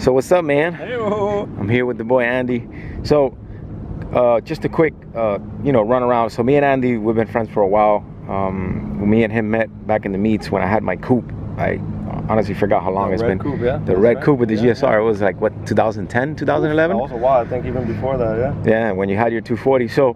So what's up, man? Hey-o. I'm here with the boy Andy. So just a quick run around. So me and Andy, we've been friends for a while. Me and him met back in the meets when I had my coupe. I honestly forgot how long it's been. Coupe, yeah. The red coupe with the GSR. It was like what, 2010, 2011? That was a while. I think even before that, yeah. Yeah, when you had your 240. So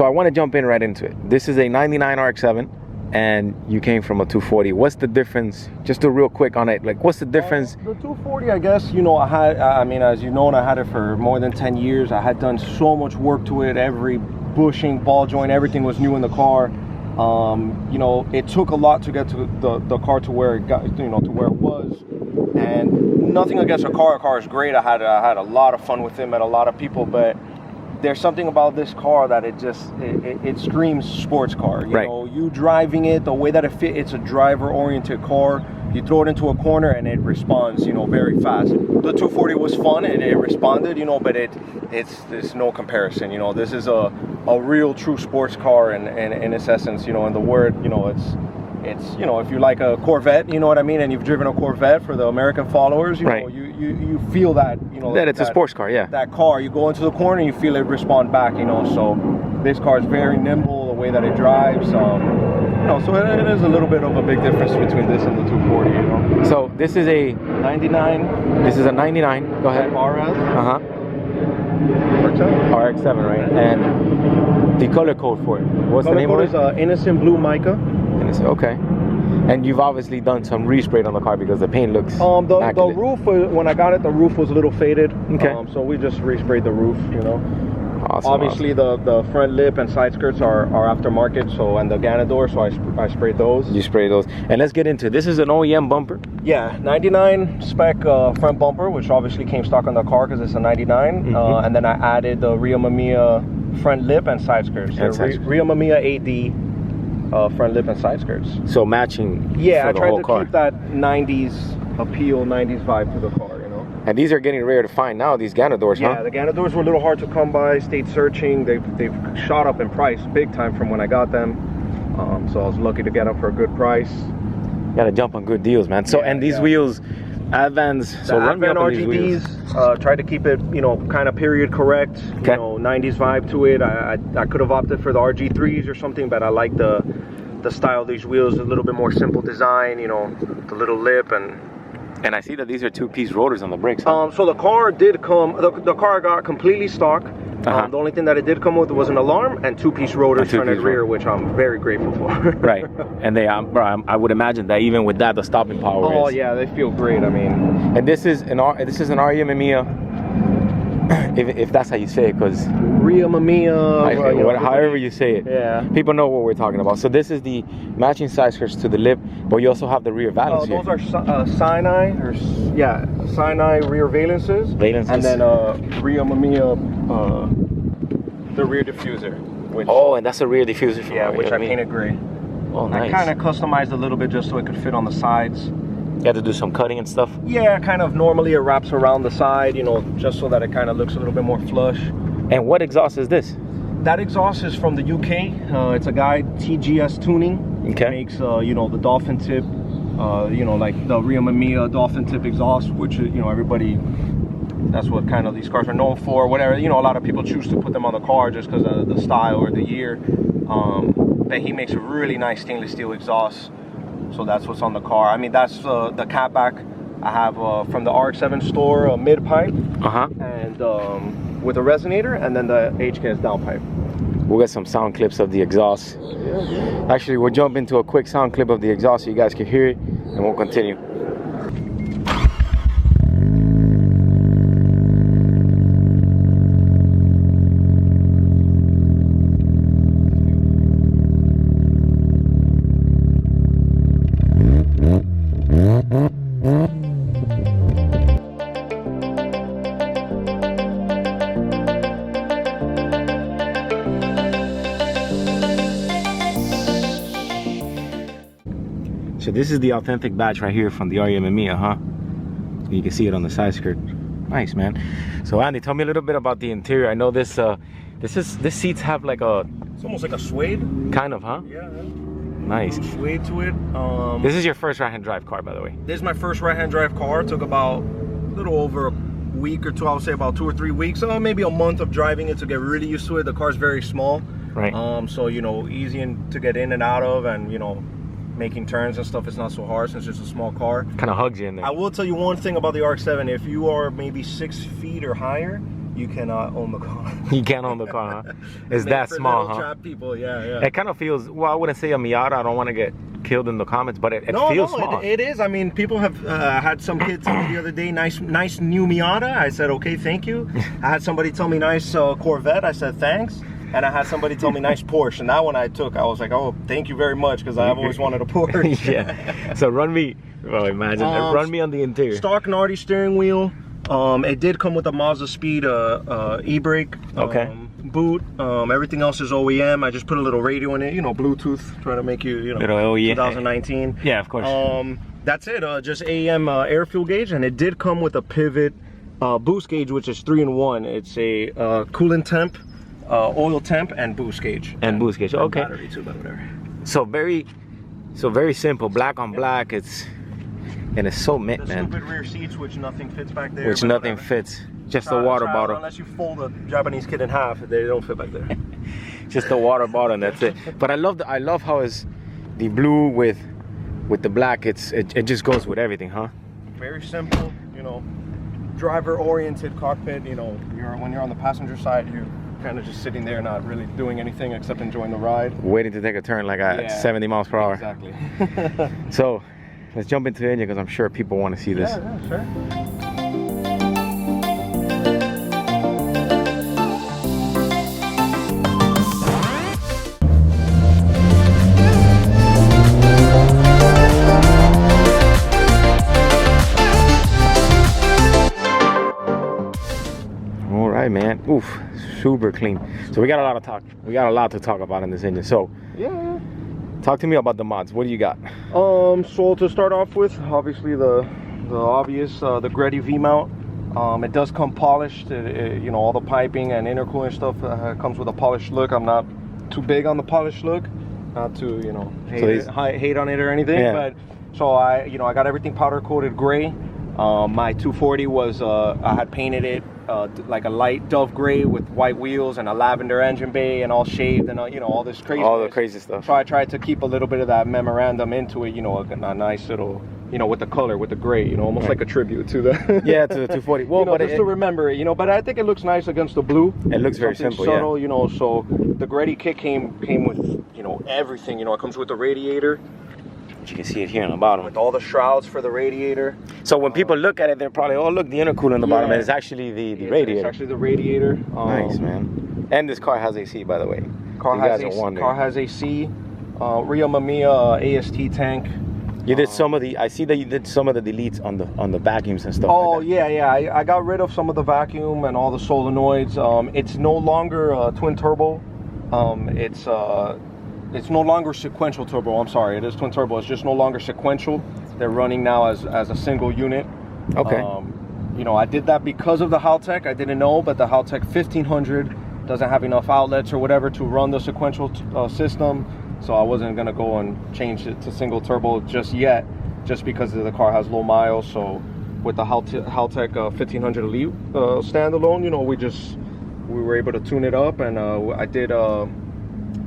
I want to jump in right into it. This is a 99 RX7 and you came from a 240. What's the difference? Just a real quick on it. Like, what's the difference? The 240, I guess, I mean, as you know, I had it for more than 10 years. I had done so much work to it. Every bushing, ball joint, everything was new in the car. It took a lot to get to the car to where it got, to where it was. And nothing against a car. A car is great. I had a lot of fun with it, met a lot of people, but there's something about this car that it screams sports car. You driving it, the way that it fit, it's a driver-oriented car. You throw it into a corner and it responds, very fast. The 240 was fun and it responded, but there's no comparison. This is a real true sports car in its essence, in the word, it's if you like a Corvette, you know what I mean, and you've driven a Corvette for the American followers, you feel that, that it's a sports car, yeah. That car, you go into the corner and you feel it respond back, so this car is very nimble, the way that it drives, so it is a little bit of a big difference between this and the 240, So this is a 99. This is a 99. Go ahead. RS. RX7, right? And the color code for it. What's the name of it? Color code is Innocent Blue Mica. Innocent, okay. And you've obviously done some respray on the car because the paint looks the roof, when I got it, the roof was a little faded. Okay. So we just resprayed the roof, Awesome, Obviously, the front lip and side skirts are aftermarket, and the Ganador, so I sprayed those. You sprayed those. And let's get into it. This is an OEM bumper? Yeah, 99 spec front bumper, which obviously came stock on the car because it's a 99. And then I added the Rio Mamiya front lip and side skirts. Rio Mamiya AD front lip and side skirts. So matching. Yeah, for the whole I tried to keep that 90s appeal, 90s vibe to the car. And these are getting rare to find now, these Ganadors, huh? Yeah, the Ganadors were a little hard to come by, stayed searching. They've shot up in price big time from when I got them. So I was lucky to get them for a good price. Gotta jump on good deals, man. So, and these wheels, Advans, so run me up on these wheels. Tried to keep it, kind of period correct, 90s vibe to it. I could have opted for the RG3s or something, but I like the style of these wheels, a little bit more simple design, the little lip And I see that these are two-piece rotors on the brakes. Huh? So the car did come, the car got completely stock. The only thing that it did come with was an alarm and two-piece rotors front and rear, which I'm very grateful for. Right, and they, I would imagine that even with that, the stopping power is. Oh yeah, they feel great. I mean, and this is an Rio Mamiya, if that's how you say it, because Rio Mamiya, however you say it. Yeah. People know what we're talking about. So this is the matching side skirts to the lip, but you also have the rear valance here. Those are Sinai rear valances. And then Rio Mamiya, the rear diffuser. And that's a rear diffuser from which I painted gray. Oh, nice. I kind of customized a little bit just so it could fit on the sides. You had to do some cutting and stuff? Yeah, kind of. Normally it wraps around the side, just so that it kind of looks a little bit more flush. And what exhaust is this? That exhaust is from the UK. It's a guy, TGS Tuning. Okay. He makes, the dolphin tip, like the Rio Mamiya dolphin tip exhaust, which, everybody, that's what kind of these cars are known for, whatever. A lot of people choose to put them on the car just because of the style or the year. But he makes a really nice stainless steel exhaust. So that's what's on the car. I mean, that's the catback. I have from the RX7 store a mid pipe and with a resonator, and then the HKS down pipe. We'll get some sound clips of the exhaust. Yeah. Actually, we'll jump into a quick sound clip of the exhaust so you guys can hear it, and we'll continue. So this is the authentic badge right here from the Rio Mamiya, huh? You can see it on the side skirt. Nice, man. So Andy, tell me a little bit about the interior. I know this seats have like a... It's almost like a suede. Kind of, huh? Yeah. Nice. Suede to it. This is your first right-hand drive car, by the way. This is my first right-hand drive car. It took about little over a week or two. I would say about 2 or 3 weeks, maybe a month of driving it to get really used to it. The car's very small, right? So you know, easy to get in and out of, and you know, making turns and stuff is not so hard since it's a small car. Kind of hugs you in there. I will tell you one thing about the RX-7. If you are maybe 6 feet or higher, you cannot own the car. You can't own the car, huh? It's that small, huh? Trap people, yeah. It kind of feels, well, I wouldn't say a Miata. I don't want to get killed in the comments, but it feels small. It is. I mean, people have had some kid tell me the other day, nice new Miata. I said, okay, thank you. I had somebody tell me nice Corvette. I said, thanks. And I had somebody tell me nice Porsche, and that one I took. I was like, oh, thank you very much, because I've always wanted a Porsche. Yeah. So run me, well, imagine that. Run me on the interior. Stock Nardi steering wheel. It did come with a Mazda Speed e-brake. Okay. Boot. Everything else is OEM. I just put a little radio in it, you know, Bluetooth, trying to make you know, little OEM. 2019. Yeah, of course. That's it. Just AEM air fuel gauge, and it did come with a pivot boost gauge, which is 3-in-1. It's a coolant temp, oil temp, and boost gauge. And boost gauge. Okay. Battery too, but whatever. So very simple, black on black. And it's so mint, man. Stupid rear seats, which nothing fits back there. Which nothing fits. Just a water bottle. Unless you fold a Japanese kid in half, they don't fit back there. Just a water bottle, and that's it. But I love how it's the blue with the black. It just goes with everything, huh? Very simple, you know, driver-oriented cockpit. You know, when you're on the passenger side, you're kind of just sitting there, not really doing anything except enjoying the ride. Waiting to take a turn like at 70 miles per hour. Exactly. So let's jump into the engine, because I'm sure people want to see this. Yeah, sure. All right, man. Oof, super clean. So we got a lot to talk about in this engine. So Yeah. talk to me about the mods. What do you got? So to start off with, obviously the obvious, the Greddy V-mount. It does come polished. You know, all the piping and intercooling stuff comes with a polished look. I'm not too big on the polished look, not to, you know, hate on it or anything. Yeah. But so I got everything powder coated gray. My 240 was I had painted it like a light dove gray with white wheels and a lavender engine bay, and all shaved, and you know, all this crazy. All the crazy stuff. So I tried to keep a little bit of that memorandum into it, you know, a nice little, you know, with the color, with the gray, you know, almost like a tribute to the Yeah, to the 240. Well, you know, but just to remember it, you know. But I think it looks nice against the blue. It looks very simple, subtle, yeah. You know. So the Greddy kit came with, you know, everything. You know, it comes with the radiator. You can see it here on the bottom. With all the shrouds for the radiator. So when people look at it, they're probably, oh, look, the intercooler on the bottom, and it's actually the radiator. It's actually the radiator. Nice, man. And this car has AC, by the way. Car has AC. Rio Mamiya AST tank. You did some of the, I see that you did some of the deletes on the vacuums and stuff. Oh, like that. yeah. I got rid of some of the vacuum and all the solenoids. It's no longer twin turbo. It's no longer sequential turbo. I'm sorry, it is twin turbo. It's just no longer sequential. They're running now as a single unit. Okay. You know, I did that because of the Haltech. I didn't know, but the Haltech 1500 doesn't have enough outlets or whatever to run the sequential system. So I wasn't gonna go and change it to single turbo just yet, just because the car has low miles. So with the Haltech 1500 Elite standalone, you know, we were able to tune it up, and I did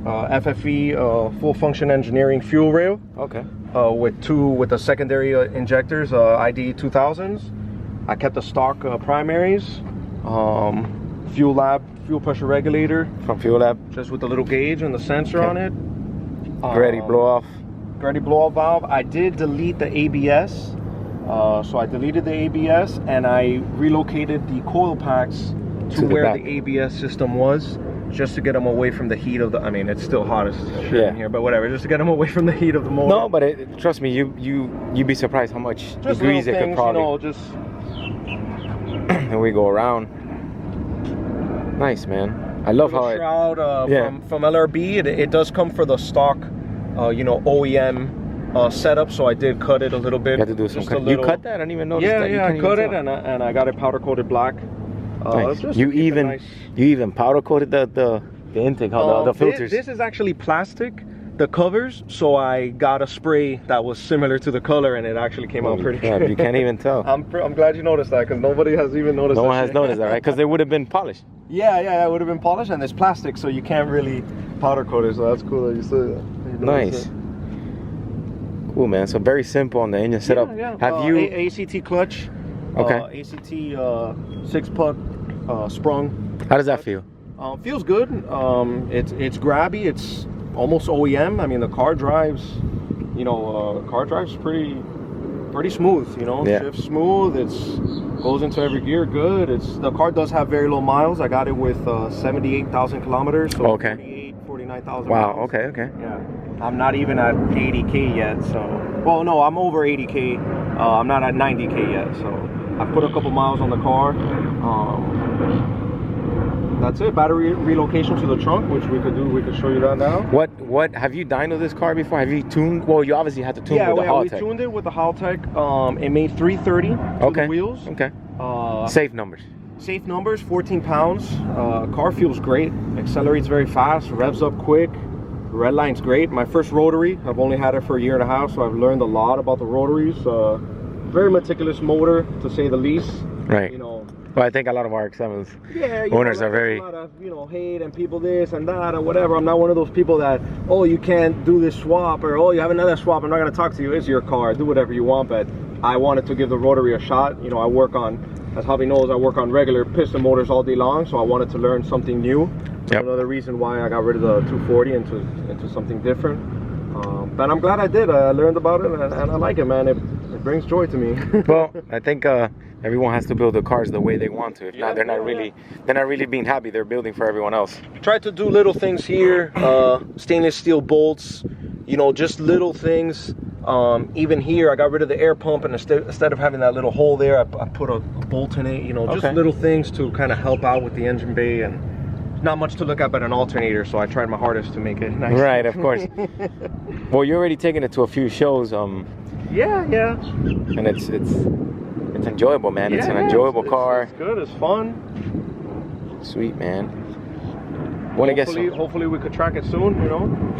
FFE full function engineering fuel rail. Okay. With the secondary injectors, ID 2000s. I kept the stock primaries. Fuel Lab fuel pressure regulator from Fuel Lab, just with the little gauge and the sensor on it. Greddy blow off. Greddy blow off valve. I did delete the ABS. So I deleted the ABS and I relocated the coil packs to where the ABS system was, just to get them away from the heat of the, I mean, it's still hot as shit in here, but whatever, just to get them away from the heat of the motor. No, but trust me, you'd be surprised how much just degrees it could probably. You know, just and we go around. Nice, man. I love how shroud, from LRB. It does come for the stock, you know, OEM setup. So I did cut it a little bit. You had to do some cut. You cut that? I didn't even notice that. Yeah, I cut it and I got it powder coated black. Nice. You even powder coated the intake, the filters. This is actually plastic, the covers, so I got a spray that was similar to the color, and it actually came out pretty good. You can't even tell. I'm glad you noticed that, because nobody has even noticed that. No one has noticed that, right? Because they would have been polished. Yeah, it would have been polished, and it's plastic, so you can't really powder coat it, so that's cool that you said that. Nice. Cool, man. So very simple on the engine setup. Yeah. Have you... ACT clutch. Okay. ACT 6-puck sprung. How does that feel? Feels good. It's grabby. It's almost OEM. I mean, the car drives, pretty smooth. Yeah. Shifts smooth. Goes into every gear good. The car does have very low miles. I got it with 78,000 kilometers. So okay. 49,000. Wow. miles. Okay. Yeah. I'm not even at 80K yet. So, well, no, I'm over 80K. I'm not at 90K yet. So I put a couple miles on the car. That's it. Battery relocation to the trunk, which we could do. We could show you that now. What have you dynoed this car before? Have you tuned? Well, you obviously had to tune with the Haltech. We tuned it with the Haltech. It made 330 to the wheels. Okay. Safe numbers. Safe numbers, 14 pounds. Car feels great. Accelerates very fast. Revs up quick. Red line's great. My first rotary. I've only had it for a year and a half, so I've learned a lot about the rotaries. Very meticulous motor, to say the least. Right. Well, I think a lot of RX7s owners are very... A lot of, hate and people this and that or whatever. I'm not one of those people that, oh, you can't do this swap, or, oh, you have another swap, I'm not going to talk to you. It's your car. Do whatever you want. But I wanted to give the rotary a shot. I work on, as Hobby knows, I work on regular piston motors all day long, so I wanted to learn something new. Yep. Another reason why I got rid of the 240 into something different. But I'm glad I did. I learned about it, and I like it, man. It brings joy to me. Well, I think everyone has to build the cars the way they want to. If not, they're not really being happy. They're building for everyone else. Try to do little things here. Stainless steel bolts. Just little things. Even here, I got rid of the air pump, and instead of having that little hole there, I put a bolt in it. Just little things to kind of help out with the engine bay, and not much to look at but an alternator, so I tried my hardest to make it nice. Right, of course. Well, you're already taking it to a few shows. Yeah. And it's enjoyable, man. It's an enjoyable car. It's good. It's fun. Sweet, man. Hopefully we could track it soon.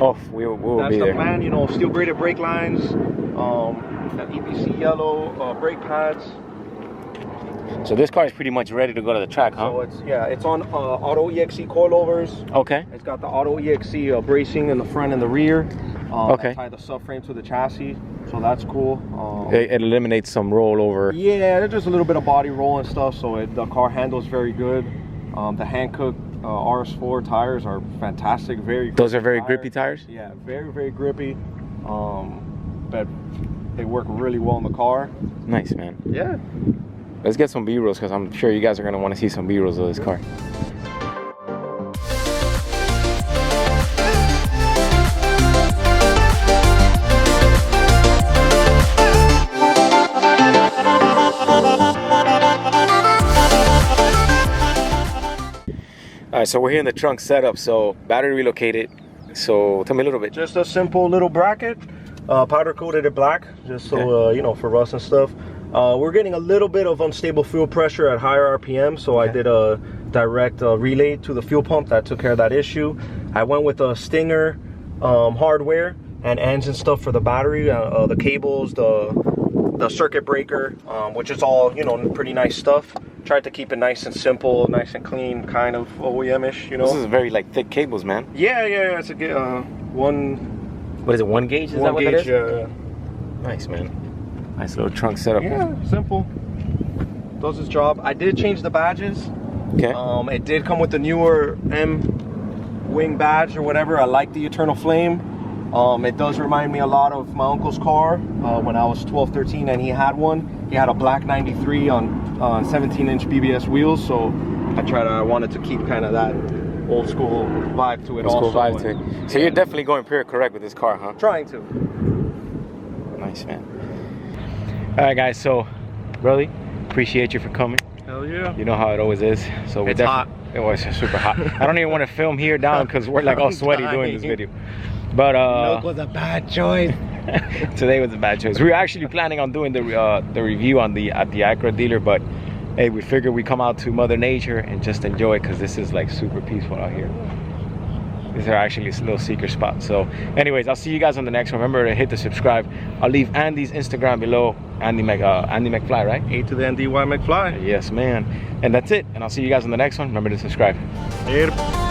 Oh, we will be there. That's the plan. Steel braided brake lines, that EPC yellow brake pads. So this car is pretty much ready to go to the track, huh? So it's on auto EXC coilovers. Okay. It's got the auto EXC bracing in the front and the rear. Okay. I tied the subframe to the chassis, so that's cool. It eliminates some rollover. Yeah, there's just a little bit of body roll and stuff, so the car handles very good. The Hankook RS4 tires are fantastic. Those are very grippy tires? Yeah, very, very grippy. But they work really well in the car. Nice, man. Yeah. Let's get some B-rolls, because I'm sure you guys are going to want to see some B-rolls of this car. All right, so we're here in the trunk setup, so battery relocated. So tell me a little bit. Just a simple little bracket, powder coated it black, just so for rust and stuff. We're getting a little bit of unstable fuel pressure at higher RPM, so I did a direct relay to the fuel pump that took care of that issue. I went with a Stinger hardware and ends and stuff for the battery, the cables, the circuit breaker, which is all pretty nice stuff. Tried to keep it nice and simple, nice and clean, kind of OEM-ish, This is very thick cables, man. Yeah, it's a one. What is it? 1 gauge? Is that what gauge, that is? Nice, man. Nice little trunk setup. Yeah, simple. Does its job. I did change the badges. Okay. It did come with the newer M wing badge or whatever. I like the Eternal Flame. It does remind me a lot of my uncle's car when I was 12, 13, and he had one. He had a black 93 on 17-inch BBS wheels, so I wanted to keep kind of that old school vibe to it. Old school vibe to it. So you're definitely going period correct with this car, huh? Trying to. Nice, man. All right, guys. So, Brody, appreciate you for coming. Hell yeah. You know how it always is. So it's hot. It was super hot. I don't even want to film here down because we're all sweaty doing this video. But milk was a bad choice. Today was a bad choice. We were actually planning on doing the review at the Acura dealer, but hey, we figured we come out to Mother Nature and just enjoy it because this is super peaceful out here. These are actually little secret spots. So anyways, I'll see you guys on the next one. Remember to hit the subscribe. I'll leave Andy's Instagram below. Andymcfly, right? A to the NDY McFly. Yes, man. And that's it. And I'll see you guys on the next one. Remember to subscribe. Later.